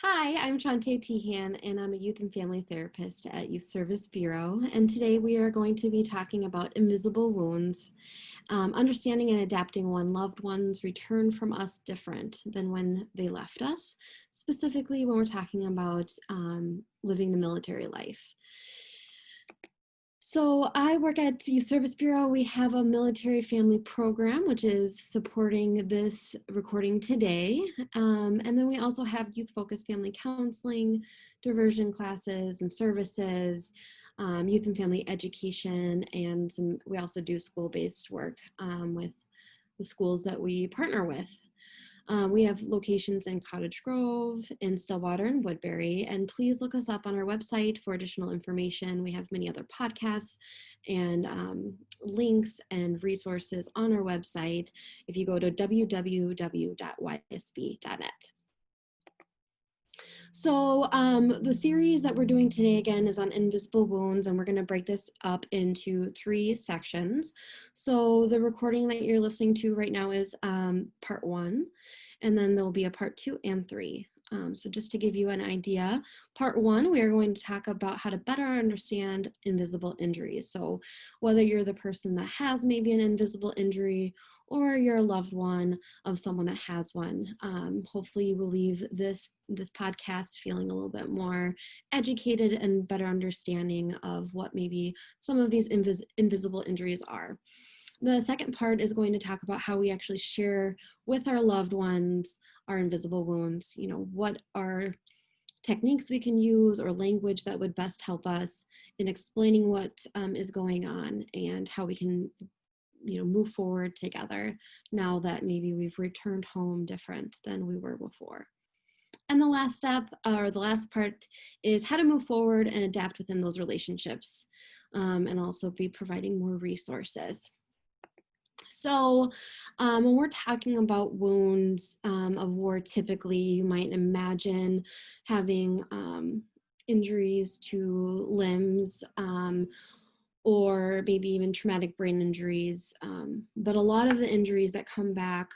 Hi, I'm Chaunte Teehan, and I'm a youth and family therapist at Youth Service Bureau. And today we are going to be talking about invisible wounds, understanding and adapting when loved ones return from us different than when they left us, specifically when we're talking about living the military life. So I work at Youth Service Bureau. We have a military family program, which is supporting this recording today. And then we also have youth-focused family counseling, diversion classes and services, youth and family education, and we also do school-based work with the schools that we partner with. We have locations in Cottage Grove, in Stillwater, and Woodbury, and please look us up on our website for additional information. We have many other podcasts and links and resources on our website if you go to www.ysb.net. So the series that we're doing today again is on invisible wounds, and we're going to break this up into 3 sections. So the recording that you're listening to right now is part 1, and then there'll be a part 2 and 3. So just to give you an idea, part 1, we are going to talk about how to better understand invisible injuries. So whether you're the person that has maybe an invisible injury or you're a loved one of someone that has one. Hopefully you will leave this podcast feeling a little bit more educated and better understanding of what maybe some of these invisible injuries are. The second part is going to talk about how we actually share with our loved ones our invisible wounds. You know, what are techniques we can use or language that would best help us in explaining what is going on and how we can move forward together now that maybe we've returned home different than we were before. And the last step, or the last part, is how to move forward and adapt within those relationships, and also be providing more resources. So when we're talking about wounds of war, typically you might imagine having injuries to limbs, or maybe even traumatic brain injuries. But a lot of the injuries that come back,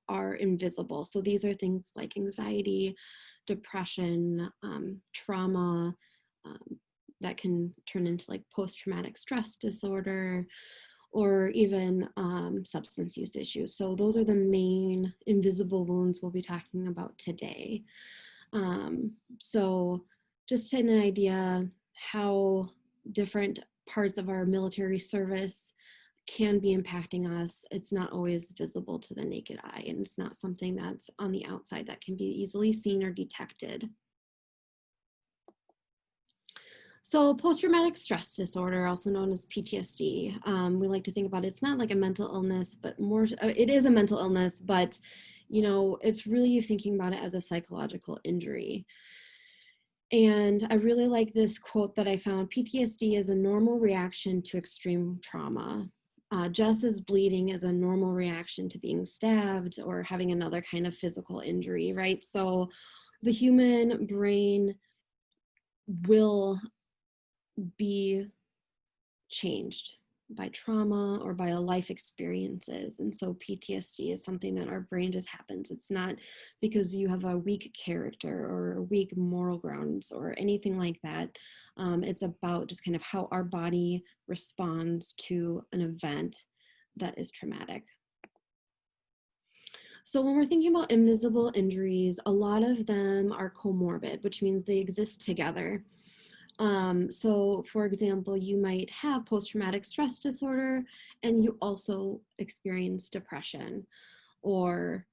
are invisible. So these are things like anxiety, depression, trauma, that can turn into like post-traumatic stress disorder, or even substance use issues. So those are the main invisible wounds we'll be talking about today. So just an idea how different parts of our military service can be impacting us. It's not always visible to the naked eye, and it's not something that's on the outside that can be easily seen or detected. So post-traumatic stress disorder, also known as PTSD, we like to think about it's not like a mental illness, but more, it is a mental illness, but it's really thinking about it as a psychological injury. And I really like this quote that I found: PTSD is a normal reaction to extreme trauma. Just as bleeding is a normal reaction to being stabbed or having another kind of physical injury, right? So the human brain will be changed by trauma or by life experiences. And so PTSD is something that our brain just happens. It's not because you have a weak character or weak moral grounds or anything like that. It's about just kind of how our body responds to an event that is traumatic. So when we're thinking about invisible injuries, a lot of them are comorbid, which means they exist together. So for example, you might have post-traumatic stress disorder and you also experience depression, or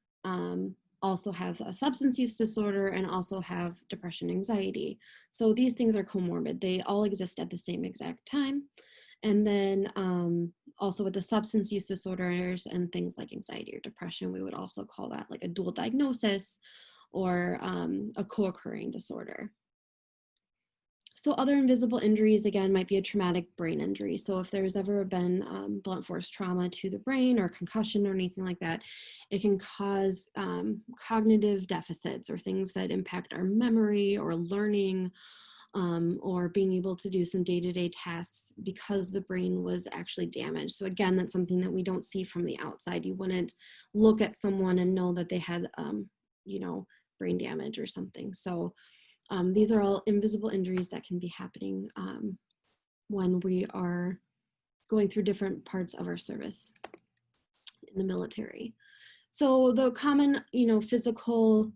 also have a substance use disorder and also have depression, anxiety. So these things are comorbid. They all exist at the same exact time. And then also with the substance use disorders and things like anxiety or depression, we would also call that like a dual diagnosis or a co-occurring disorder. So other invisible injuries, again, might be a traumatic brain injury. So if there's ever been blunt force trauma to the brain or concussion or anything like that, it can cause cognitive deficits or things that impact our memory or learning, or being able to do some day-to-day tasks because the brain was actually damaged. So again, that's something that we don't see from the outside. You wouldn't look at someone and know that they had, brain damage or something. So these are all invisible injuries that can be happening when we are going through different parts of our service in the military. So the common, physical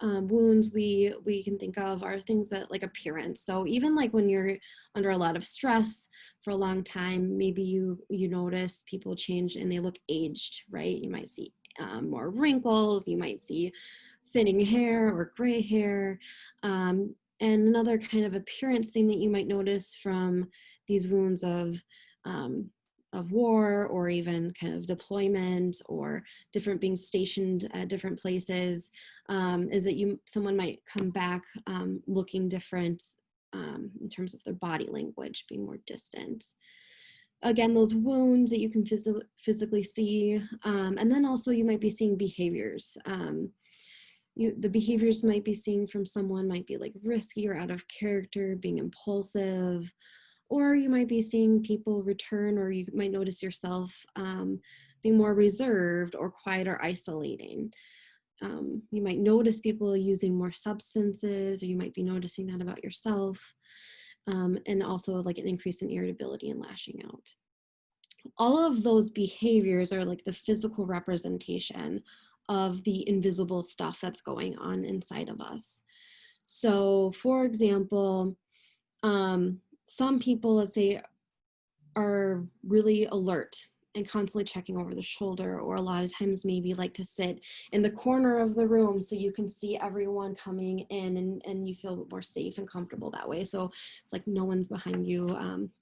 wounds we can think of are things that like appearance. So even like when you're under a lot of stress for a long time, maybe you notice people change and they look aged, right? You might see more wrinkles, you might see thinning hair or gray hair. And another kind of appearance thing that you might notice from these wounds of war or even kind of deployment or different being stationed at different places is that someone might come back looking different in terms of their body language, being more distant. Again, those wounds that you can physically see. And then also you might be seeing behaviors. The behaviors might be seen from someone might be like risky or out of character, being impulsive, or you might be seeing people return, or you might notice yourself being more reserved or quiet or isolating. You might notice people using more substances, or you might be noticing that about yourself, and also like an increase in irritability and lashing out. All of those behaviors are like the physical representation of the invisible stuff that's going on inside of us. So, for example, some people, let's say, are really alert and constantly checking over the shoulder, or a lot of times maybe like to sit in the corner of the room so you can see everyone coming in and you feel more safe and comfortable that way. So it's like no one's behind you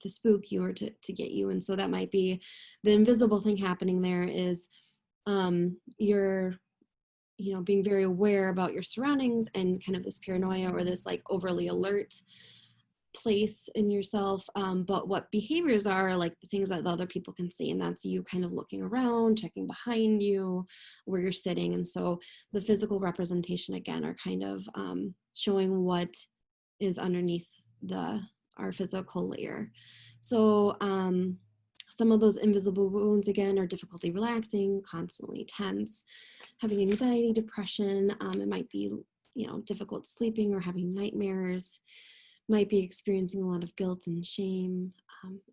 to spook you or to get you. And so that might be the invisible thing happening there is you're being very aware about your surroundings and kind of this paranoia or this like overly alert place in yourself, but what behaviors are like the things that the other people can see, and that's you kind of looking around, checking behind you, where you're sitting. And so the physical representation again are kind of showing what is underneath our physical layer. So some of those invisible wounds again are difficulty relaxing, constantly tense, having anxiety, depression. It might be difficult sleeping or having nightmares, might be experiencing a lot of guilt and shame,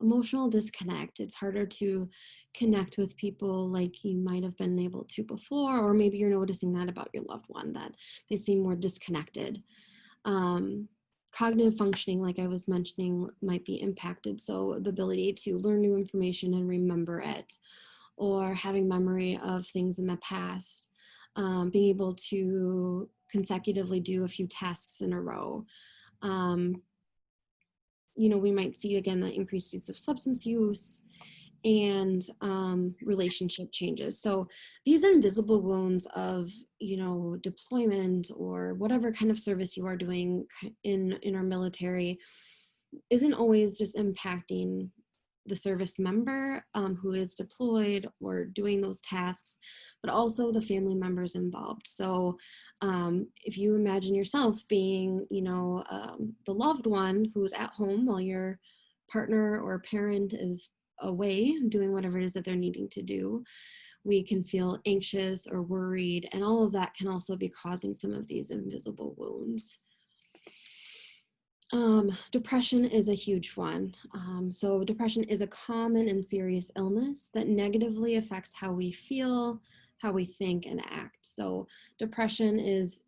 emotional disconnect. It's harder to connect with people like you might have been able to before, or maybe you're noticing that about your loved one, that they seem more disconnected. Cognitive functioning, like I was mentioning, might be impacted. So the ability to learn new information and remember it, or having memory of things in the past, being able to consecutively do a few tasks in a row. We might see again the increased use of substance use and relationship changes. So these invisible wounds of deployment or whatever kind of service you are doing in our military isn't always just impacting the service member who is deployed or doing those tasks, but also the family members involved. So if you imagine yourself being, the loved one who's at home while your partner or parent is away doing whatever it is that they're needing to do, we can feel anxious or worried, and all of that can also be causing some of these invisible wounds. Depression is a huge one. So depression is a common and serious illness that negatively affects how we feel, how we think and act. So depression is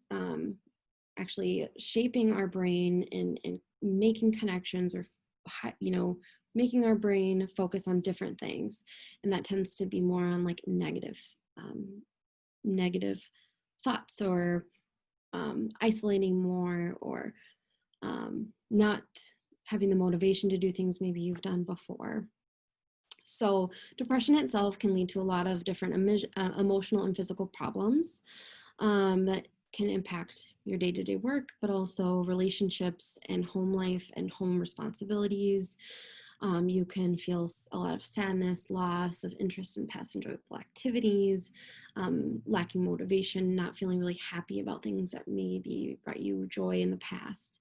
actually shaping our brain and making connections, or making our brain focus on different things. And that tends to be more on like negative thoughts, or isolating more, or not having the motivation to do things maybe you've done before. So depression itself can lead to a lot of different emotional and physical problems that can impact your day-to-day work, but also relationships and home life and home responsibilities. You can feel a lot of sadness, loss of interest in past enjoyable activities, lacking motivation, not feeling really happy about things that maybe brought you joy in the past.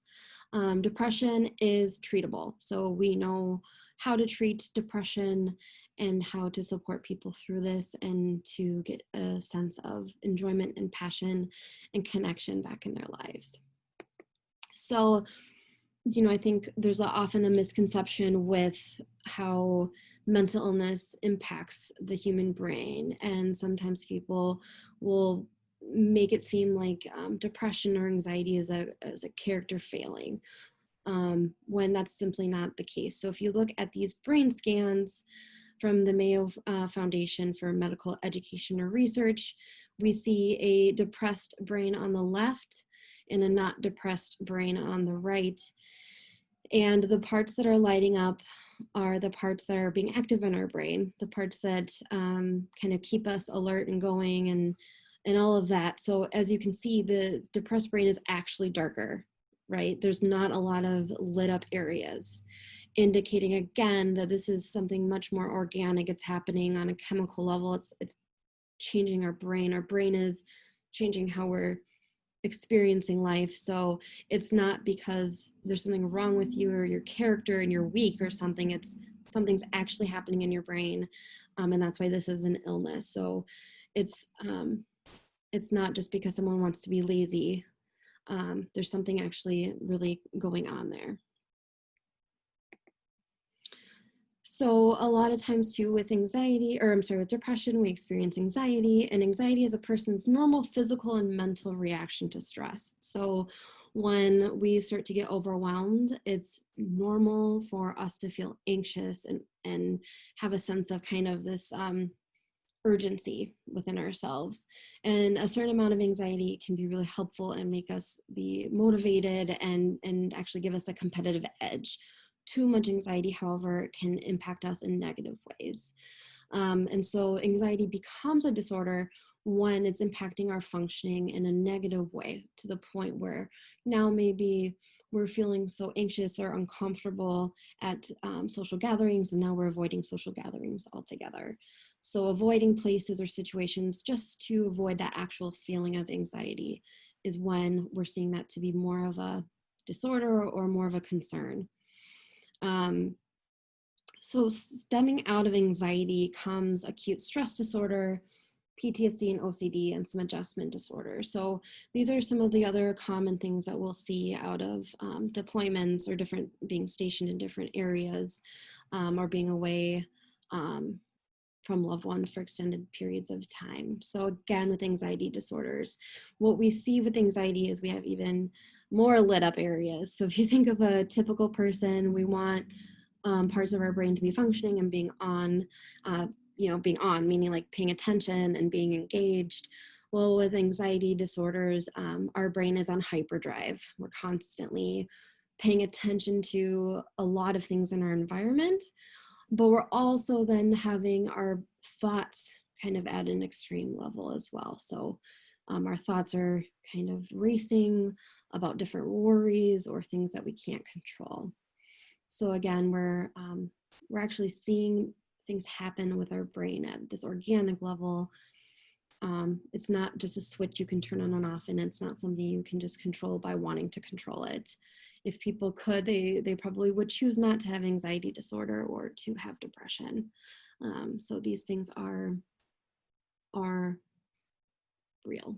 Depression is treatable. So we know how to treat depression, and how to support people through this and to get a sense of enjoyment and passion and connection back in their lives. So, I think there's often a misconception with how mental illness impacts the human brain. And sometimes people will make it seem like depression or anxiety is a character failing, when that's simply not the case. So if you look at these brain scans from the Mayo Foundation for Medical Education or Research, we see a depressed brain on the left and a not depressed brain on the right. And the parts that are lighting up are the parts that are being active in our brain, the parts that kind of keep us alert and going and all of that. So as you can see, the depressed brain is actually darker, right? There's not a lot of lit up areas, indicating again that this is something much more organic. It's happening on a chemical level. It's changing our brain. Our brain is changing how we're experiencing life. So it's not because there's something wrong with you or your character and you're weak or something. It's something's actually happening in your brain, and that's why this is an illness. So it's not just because someone wants to be lazy. There's something actually really going on there. So a lot of times too with with depression, we experience anxiety, and anxiety is a person's normal physical and mental reaction to stress. So when we start to get overwhelmed, it's normal for us to feel anxious and have a sense of kind of this urgency within ourselves. And a certain amount of anxiety can be really helpful and make us be motivated and actually give us a competitive edge. Too much anxiety, however, can impact us in negative ways. And so anxiety becomes a disorder when it's impacting our functioning in a negative way, to the point where now maybe we're feeling so anxious or uncomfortable at social gatherings, and now we're avoiding social gatherings altogether. So avoiding places or situations just to avoid that actual feeling of anxiety is when we're seeing that to be more of a disorder or more of a concern. So stemming out of anxiety comes acute stress disorder, PTSD and OCD, and some adjustment disorders. So these are some of the other common things that we'll see out of deployments or being stationed in different areas, or being away from loved ones for extended periods of time. So again, with anxiety disorders, what we see with anxiety is we have even more lit up areas. So if you think of a typical person, we want parts of our brain to be functioning and being on, meaning like paying attention and being engaged. Well, with anxiety disorders, our brain is on hyperdrive. We're constantly paying attention to a lot of things in our environment, but we're also then having our thoughts kind of at an extreme level as well. So our thoughts are kind of racing about different worries or things that we can't control. So again, we're actually seeing things happen with our brain at this organic level. It's not just a switch you can turn on and off, and it's not something you can just control by wanting to control it. If people could, they probably would choose not to have anxiety disorder or to have depression. So these things are real.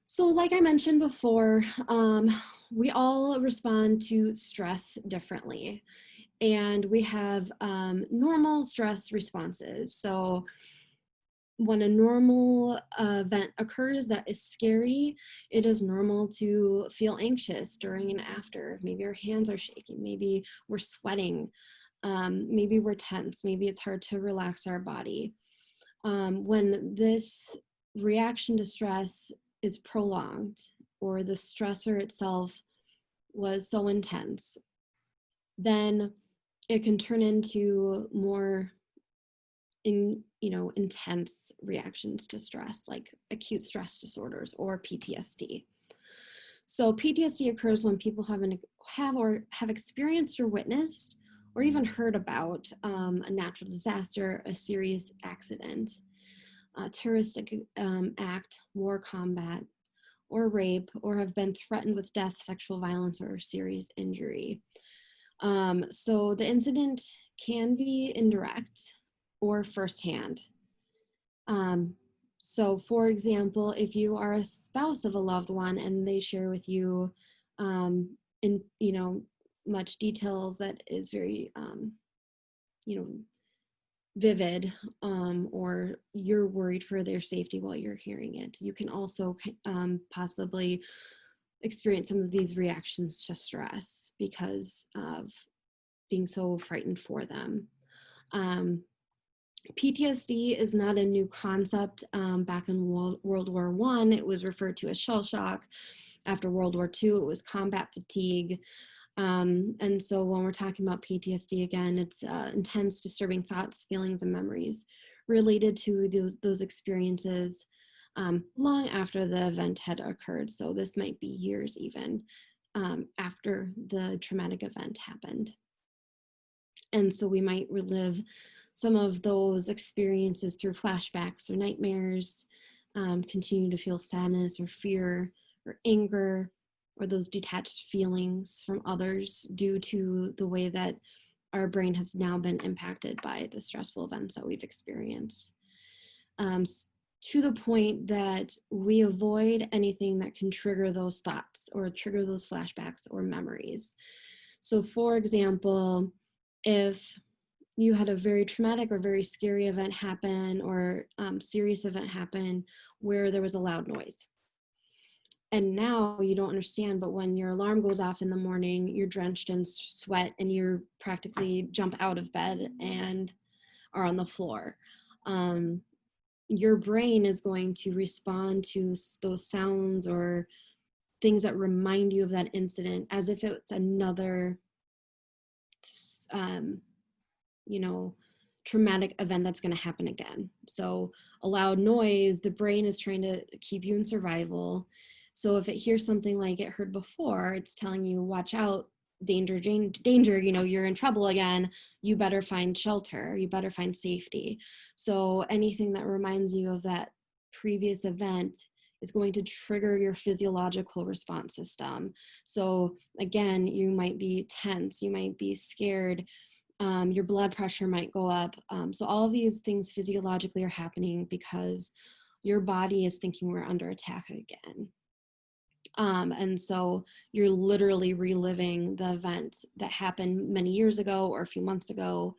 So like I mentioned before, we all respond to stress differently, and we have normal stress responses. So when a normal event occurs that is scary, it is normal to feel anxious during and after. Maybe our hands are shaking, maybe we're sweating, maybe we're tense, maybe it's hard to relax our body. When this reaction to stress is prolonged, or the stressor itself was so intense, then it can turn into more intense reactions to stress, like acute stress disorders or PTSD. So PTSD occurs when people have experienced or witnessed or even heard about a natural disaster, a serious accident, a terroristic act, war combat, or rape, or have been threatened with death, sexual violence, or serious injury. So the incident can be indirect or firsthand. So for example, if you are a spouse of a loved one and they share with you in, much details that is very, vivid, or you're worried for their safety while you're hearing it, you can also possibly experience some of these reactions to stress because of being so frightened for them. PTSD is not a new concept. Back in World War I, it was referred to as shell shock. After World War II, it was combat fatigue. And so when we're talking about PTSD again, it's intense, disturbing thoughts, feelings, and memories related to those experiences long after the event had occurred. So this might be years even after the traumatic event happened. And so we might relive some of those experiences through flashbacks or nightmares, continue to feel sadness or fear or anger, or those detached feelings from others due to the way that our brain has now been impacted by the stressful events that we've experienced. To the point that we avoid anything that can trigger those thoughts or trigger those flashbacks or memories. So for example, if you had a very traumatic or very scary event happen, or serious event happen where there was a loud noise, and now you don't understand, but when your alarm goes off in the morning, you're drenched in sweat and you're practically jump out of bed and are on the floor. Your brain is going to respond to those sounds or things that remind you of that incident as if it's another traumatic event that's going to happen again. So a loud noise, the brain is trying to keep you in survival. So if it hears something like it heard before, it's telling you, watch out, danger, danger, you're in trouble again. You better find shelter. You better find safety. So anything that reminds you of that previous event is going to trigger your physiological response system. So again, you might be tense, you might be scared, your blood pressure might go up. So all of these things physiologically are happening because your body is thinking we're under attack again. And so you're literally reliving the event that happened many years ago or a few months ago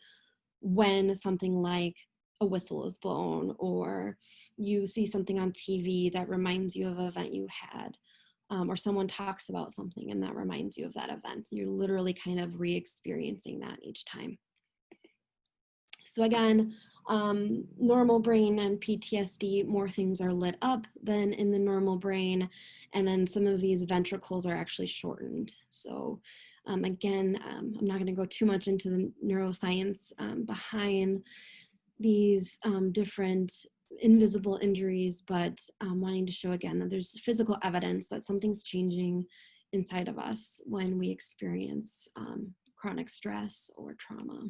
when something like a whistle is blown, or you see something on TV that reminds you of an event you had, or someone talks about something and that reminds you of that event. You're literally kind of re-experiencing that each time. So again, normal brain and PTSD, more things are lit up than in the normal brain. And then some of these ventricles are actually shortened. So again, I'm not going to go too much into the neuroscience behind these different invisible injuries, but wanting to show again that there's physical evidence that something's changing inside of us when we experience chronic stress or trauma.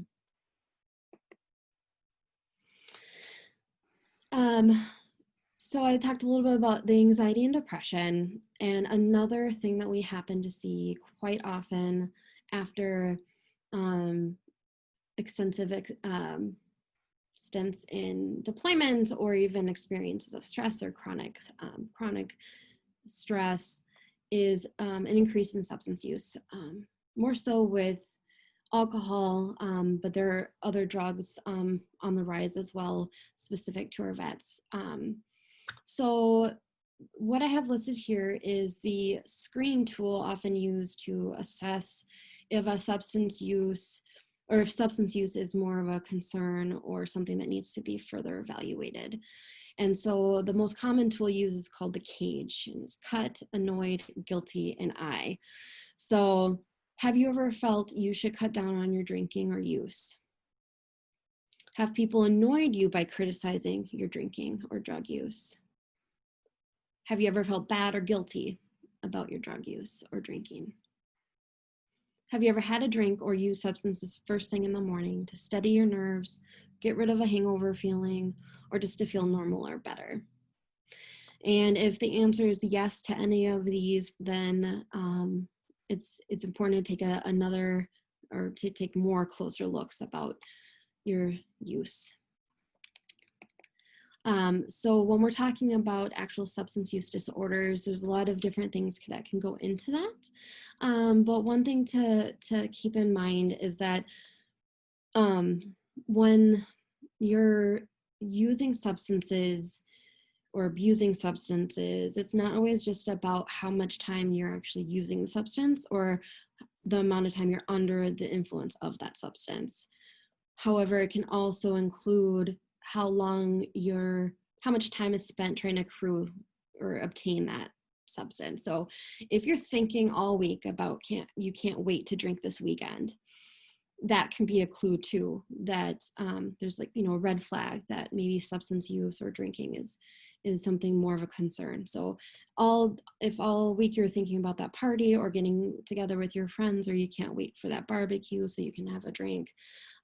So I talked a little bit about the anxiety and depression, and another thing that we happen to see quite often after extensive stints in deployment or even experiences of stress or chronic stress is an increase in substance use, more so with alcohol, but there are other drugs on the rise as well, specific to our vets. So what I have listed here is the screening tool often used to assess if a substance use or if substance use is more of a concern or something that needs to be further evaluated. And so the most common tool used is called the CAGE, and it's cut, annoyed, guilty, and I. So have you ever felt you should cut down on your drinking or use? Have people annoyed you by criticizing your drinking or drug use? Have you ever felt bad or guilty about your drug use or drinking? Have you ever had a drink or used substances first thing in the morning to steady your nerves, get rid of a hangover feeling, or just to feel normal or better? And if the answer is yes to any of these, then it's important to take another or to take more closer looks about your use. So when we're talking about actual substance use disorders, there's a lot of different things that can go into that. But one thing to keep in mind is that when you're using substances or abusing substances, it's not always just about how much time you're actually using the substance or the amount of time you're under the influence of that substance. However, it can also include how much time is spent trying to accrue or obtain that substance. So if you're thinking all week about you can't wait to drink this weekend, that can be a clue too, that there's like, a red flag that maybe substance use or drinking is something more of a concern. So if all week you're thinking about that party or getting together with your friends, or you can't wait for that barbecue so you can have a drink,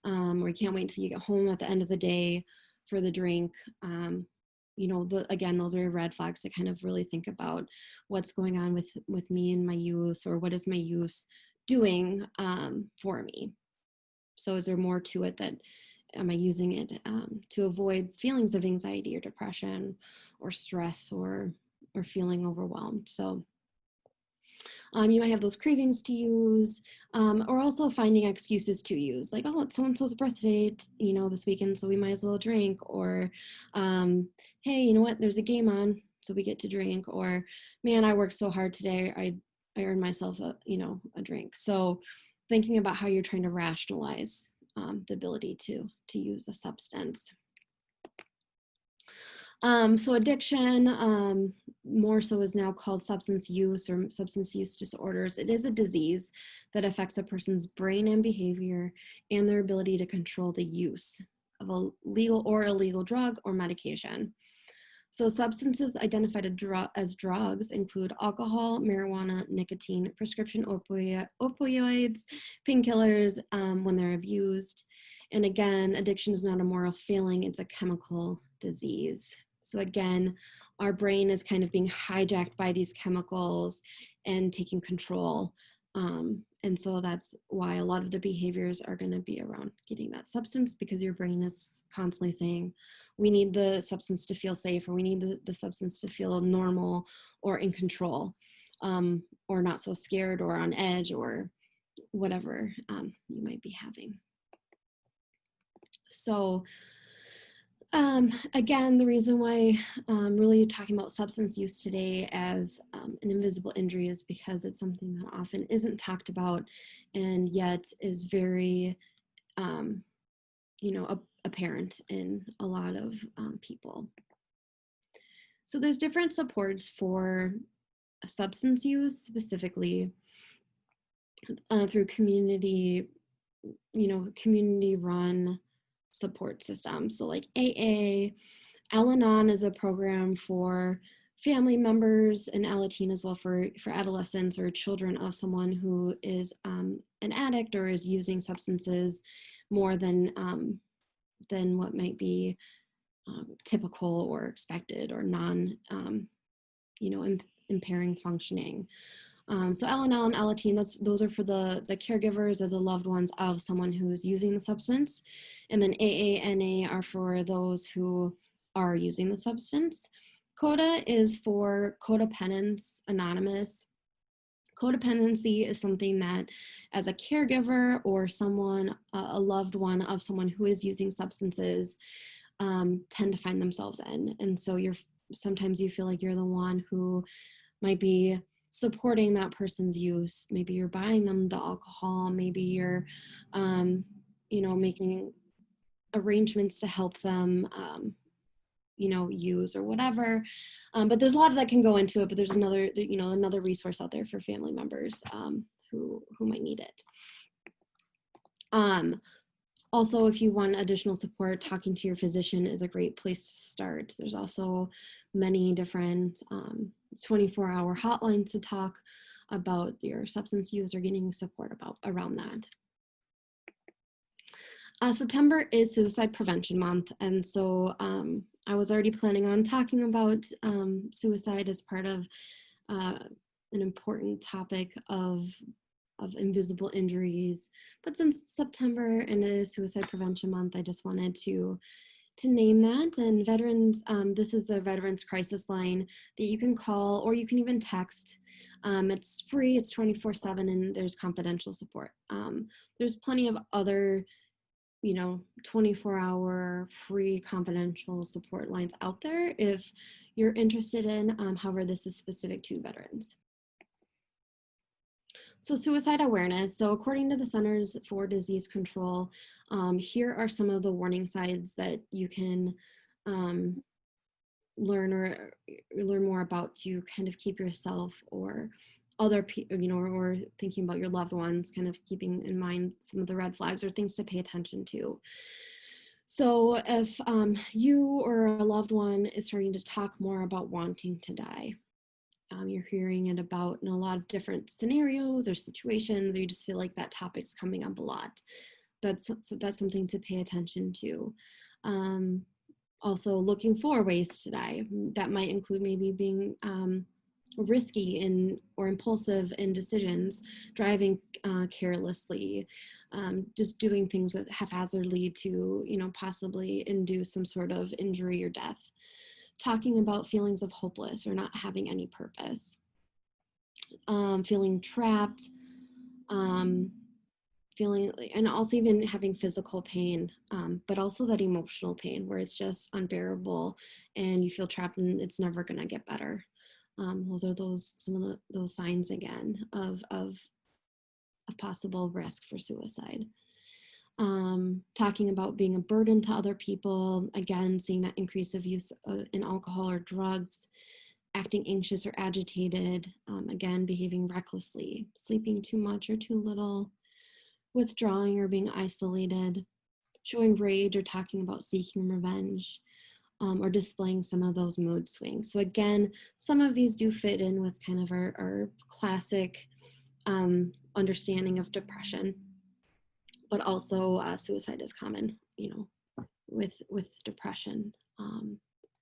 or you can't wait until you get home at the end of the day for the drink, again, those are red flags to kind of really think about what's going on with me and my use, or what is my use doing for me. So is there more to it? That am I using it to avoid feelings of anxiety or depression or stress or feeling overwhelmed? So you might have those cravings to use, or also finding excuses to use, like, oh, it's so-and-so's birthday, this weekend, so we might as well drink, or hey, you know what, there's a game on, so we get to drink, or man, I worked so hard today, I earned myself a drink. So thinking about how you're trying to rationalize the ability to use a substance. So addiction, more so, is now called substance use or substance use disorders. It is a disease that affects a person's brain and behavior and their ability to control the use of a legal or illegal drug or medication. So substances identified as drugs include alcohol, marijuana, nicotine, prescription opioids, painkillers when they're abused. And again, addiction is not a moral failing, it's a chemical disease. So again, our brain is kind of being hijacked by these chemicals and taking control. And so that's why a lot of the behaviors are going to be around getting that substance, because your brain is constantly saying, we need the substance to feel safe, or we need the substance to feel normal or in control, or not so scared or on edge, or whatever you might be having. So again, the reason why I'm really talking about substance use today as an invisible injury is because it's something that often isn't talked about, and yet is very, apparent in a lot of people. So there's different supports for substance use, specifically through community run support systems. So like AA, Al-Anon is a program for family members, and Alateen as well for adolescents or children of someone who is an addict or is using substances more than what might be typical or expected, or impairing functioning. So Al-Anon, Alateen, those are for the caregivers or the loved ones of someone who is using the substance. And then AA, NA are for those who are using the substance. CODA is for Codependence Anonymous. Codependency is something that, as a caregiver or someone, a loved one of someone who is using substances, tend to find themselves in. And so sometimes you feel like you're the one who might be supporting that person's use. Maybe you're buying them the alcohol, maybe you're making arrangements to help them use or whatever, but there's a lot that can go into it. But there's another resource out there for family members who might need it. Also, if you want additional support, talking to your physician is a great place to start. There's also many different 24-hour hotlines to talk about your substance use or getting support around that. September is Suicide Prevention Month, and so I was already planning on talking about suicide as part of an important topic of of invisible injuries. But since it's September and it is Suicide Prevention Month, I just wanted to name that. And veterans, this is the Veterans Crisis Line that you can call, or you can even text. It's free, it's 24/7, and there's confidential support. There's plenty of other 24-hour free confidential support lines out there if you're interested in. However, this is specific to veterans. So suicide awareness. So according to the Centers for Disease Control, here are some of the warning signs that you can learn more about to kind of keep yourself or other people, or thinking about your loved ones, kind of keeping in mind some of the red flags or things to pay attention to. So if you or a loved one is starting to talk more about wanting to die, you're hearing it about in a lot of different scenarios or situations, or you just feel like that topic's coming up a lot, that's something to pay attention to. Also looking for ways to die. That might include maybe being risky or impulsive in decisions, driving carelessly, just doing things with haphazardly to, possibly induce some sort of injury or death. Talking about feelings of hopeless or not having any purpose. Feeling trapped, feeling, and also even having physical pain, but also that emotional pain where it's just unbearable and you feel trapped and it's never going to get better. Those are some of those signs again of possible risk for suicide. Talking about being a burden to other people, again, seeing that increase of use in alcohol or drugs, acting anxious or agitated, again, behaving recklessly, sleeping too much or too little, withdrawing or being isolated, showing rage or talking about seeking revenge, or displaying some of those mood swings. So again, some of these do fit in with kind of our classic understanding of depression, but also suicide is common, with depression.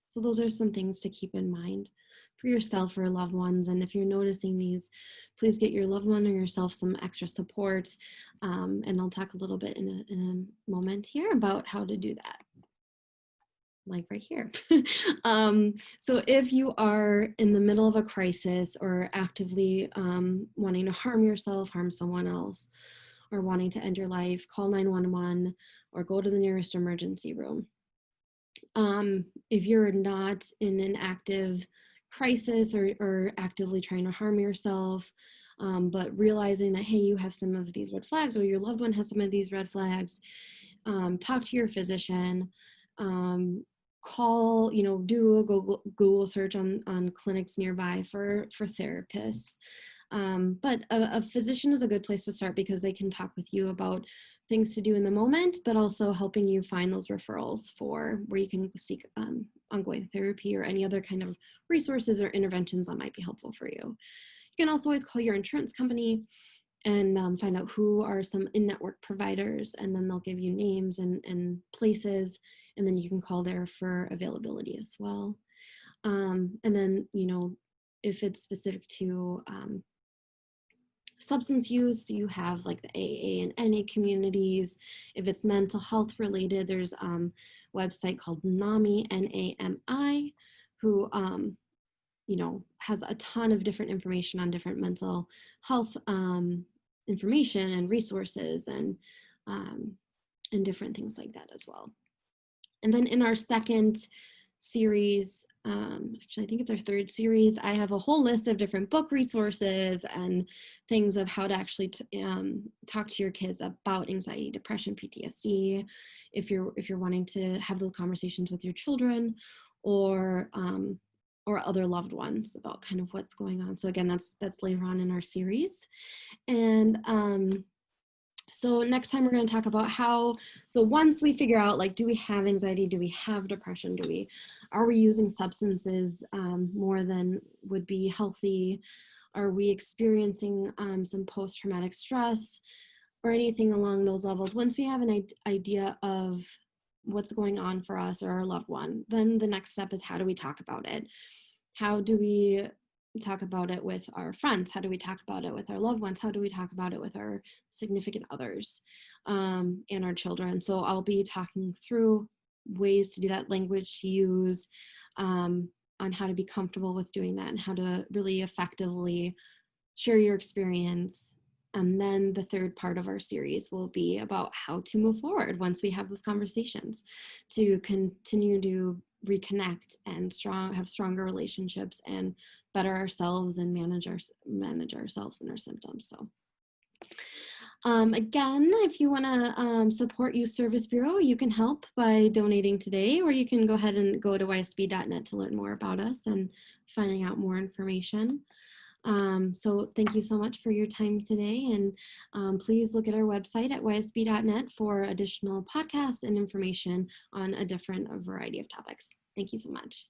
So those are some things to keep in mind for yourself or loved ones. And if you're noticing these, please get your loved one or yourself some extra support. And I'll talk a little bit in a moment here about how to do that. Like right here. So if you are in the middle of a crisis or actively wanting to harm yourself, harm someone else, or wanting to end your life, call 911 or go to the nearest emergency room. If you're not in an active crisis or actively trying to harm yourself, but realizing that, hey, you have some of these red flags or your loved one has some of these red flags, talk to your physician, call, do a Google search on clinics nearby for therapists. But a physician is a good place to start because they can talk with you about things to do in the moment, but also helping you find those referrals for where you can seek ongoing therapy or any other kind of resources or interventions that might be helpful for you. You can also always call your insurance company and find out who are some in-network providers, and then they'll give you names and places, and then you can call there for availability as well. And then, if it's specific to substance use, you have like the AA and NA communities. If it's mental health related, there's a website called NAMI, N-A-M-I, who has a ton of different information on different mental health information and resources and different things like that as well. And then in our second series, actually I think it's our third series, I have a whole list of different book resources and things of how to actually talk to your kids about anxiety, depression, PTSD, if you're wanting to have those conversations with your children or other loved ones about kind of what's going on. So again, that's later on in our series. And so next time we're going to talk about so once we figure out, like, do we have anxiety? Do we have depression? Are we using substances more than would be healthy? Are we experiencing some post-traumatic stress or anything along those levels? Once we have an idea of what's going on for us or our loved one, then the next step is, how do we talk about it? How do we talk about it with our friends? How do we talk about it with our loved ones? How do we talk about it with our significant others, and our children? So I'll be talking through ways to do that, language to use, on how to be comfortable with doing that and how to really effectively share your experience. And then the third part of our series will be about how to move forward once we have those conversations, to continue to reconnect and have stronger relationships and better ourselves and manage ourselves and our symptoms. So again, if you want to support Youth Service Bureau, you can help by donating today, or you can go ahead and go to ysb.net to learn more about us and finding out more information. So thank you so much for your time today, and please look at our website at ysb.net for additional podcasts and information on a variety of topics. Thank you so much.